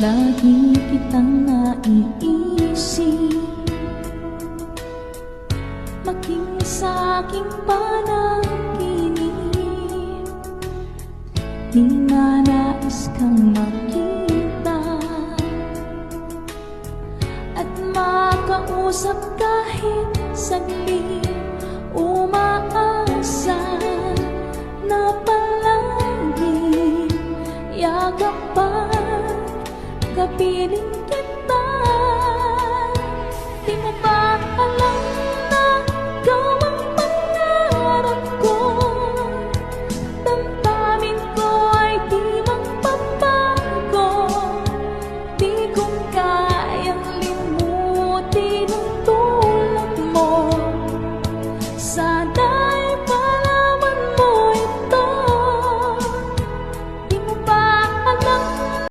Lagi kitang naiisip, maging sa aking panaginip. Di na nais kang makita at makausap kahit saglit. Umaasa na palagi yakap pa kapiling